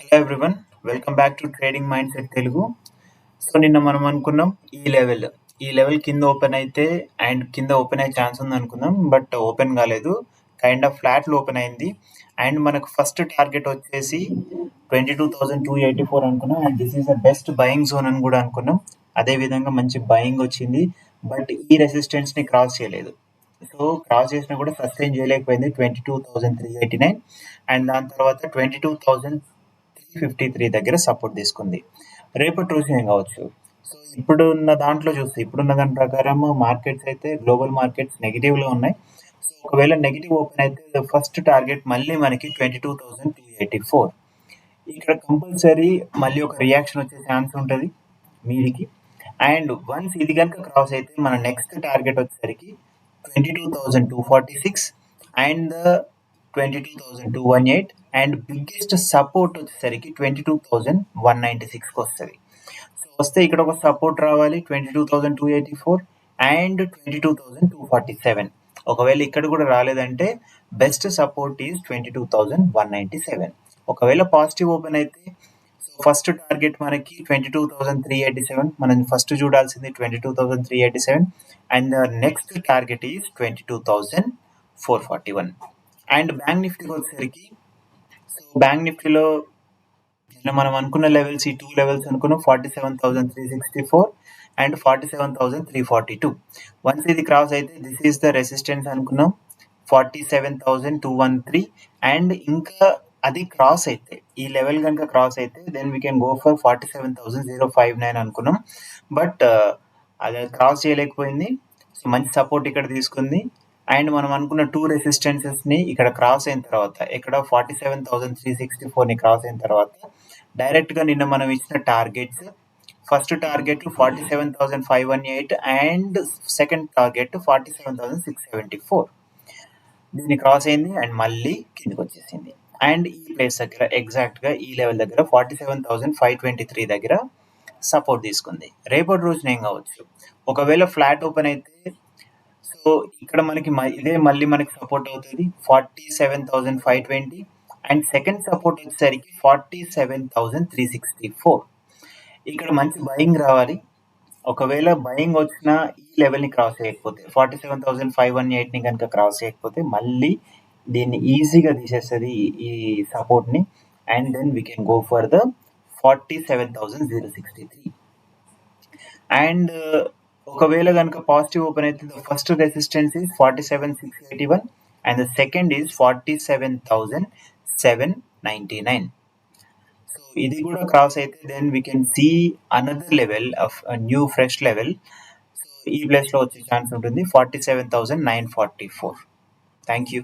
Hello everyone, welcome back to trading mind set Telugu. So నిన్న మనం అనుకున్నాం ఈ లెవెల్ కింద ఓపెన్ అయితే అండ్ కింద ఓపెన్ అయ్యే ఛాన్స్ ఉంది అనుకున్నాం, బట్ ఓపెన్ కాలేదు. కైండ్ ఆఫ్ ఫ్లాట్లో ఓపెన్ అయింది. అండ్ మనకు ఫస్ట్ టార్గెట్ వచ్చేసి 22,284 అనుకున్నాం. And this is the best buying zone అని కూడా అనుకున్నాం. అదే విధంగా మంచి బయింగ్ వచ్చింది, బట్ ఈ రెసిస్టెన్స్ని క్రాస్ చేయలేదు. సో క్రాస్ చేసినా కూడా సస్టైన్ చేయలేకపోయింది 22,389. అండ్ దాని తర్వాత 22,353 దగ్గర సపోర్ట్ తీసుకుంది. రేపటి రోజు ఏం కావచ్చు? సో ఇప్పుడున్న దాని ప్రకారం మార్కెట్స్ అయితే గ్లోబల్ మార్కెట్స్ నెగిటివ్లో ఉన్నాయి. సో ఒకవేళ నెగిటివ్ ఓపెన్ అయితే ఫస్ట్ టార్గెట్ మళ్ళీ మనకి 22,284. ఇక్కడ కంపల్సరీ మళ్ళీ ఒక రియాక్షన్ వచ్చే ఛాన్స్ ఉంటుంది మీదికి. అండ్ వన్స్ ఇది కనుక క్రాస్ అయితే మన నెక్స్ట్ టార్గెట్ వచ్చేసరికి 22,246 అండ్ 22,218. అండ్ బిగ్గెస్ట్ సపోర్ట్ వచ్చేసరికి 22,196కి వస్తుంది. సో వస్తే ఇక్కడ ఒక సపోర్ట్ రావాలి 22,284 అండ్ 22,247. ఒకవేళ ఇక్కడ కూడా రాలేదంటే బెస్ట్ సపోర్ట్ ఈజ్ 22,197. ఒకవేళ పాజిటివ్ ఓపెన్ అయితే ఫస్ట్ టార్గెట్ మనకి 22,387. మనం ఫస్ట్ చూడాల్సింది 22,387 and next target is 22,441. And bank నిఫ్టీకి వచ్చేసరికి బ్యాంక్ నిఫ్టీలో మనం అనుకున్న లెవెల్స్, ఈ 2 లెవెల్స్ అనుకున్నాం, 47,364 అండ్ 47,342. వన్స్ ఇది క్రాస్ అయితే దిస్ ఈస్ ద రెసిస్టెన్స్ అనుకున్నాం 47,213. అండ్ ఇంకా అది క్రాస్ అయితే, ఈ లెవెల్ కనుక క్రాస్ అయితే then we can go for 47,059 అనుకున్నాం. బట్ అది క్రాస్ చేయలేకపోయింది. సో మంచి సపోర్ట్ ఇక్కడ తీసుకుంది. అండ్ మనం అనుకున్న 2 రెసిస్టెన్సెస్ని ఇక్కడ క్రాస్ అయిన తర్వాత, ఇక్కడ 47,364ని క్రాస్ అయిన తర్వాత డైరెక్ట్గా నిన్న మనం ఇచ్చిన targets, first target 47,518 and second target 47,674. దీన్ని క్రాస్ అయింది అండ్ మళ్ళీ కిందకి వచ్చేసింది. అండ్ ఈ ప్లేస్ దగ్గర ఎగ్జాక్ట్గా ఈ లెవెల్ దగ్గర 47,523 దగ్గర సపోర్ట్ తీసుకుంది. రేపటి రోజున ఏం కావచ్చు? ఒకవేళ ఫ్లాట్ ఓపెన్ అయితే సో ఇక్కడ మనకి ఇదే మళ్ళీ మనకి సపోర్ట్ అవుతుంది 47,520. అండ్ సెకండ్ సపోర్ట్ వచ్చేసరికి 47,364. ఇక్కడ మంచి బయింగ్ రావాలి. ఒకవేళ బయింగ్ వచ్చిన ఈ లెవెల్ని క్రాస్ చేయకపోతే, 47,518ని కనుక క్రాస్ చేయకపోతే మళ్ళీ దీన్ని ఈజీగా తీసేస్తుంది ఈ సపోర్ట్ని. And then we can go for the 47,063. And ఒకవేళ కనుక పాజిటివ్ ఓపెన్ అయితే the first resistance is 47,681 and the second is 47,799. So ఇది కూడా క్రాస్ అయితే then we can see another level of new fresh level. So ఈ ప్లేస్లో వచ్చే chance ఉంటుంది 47,944. Thank you.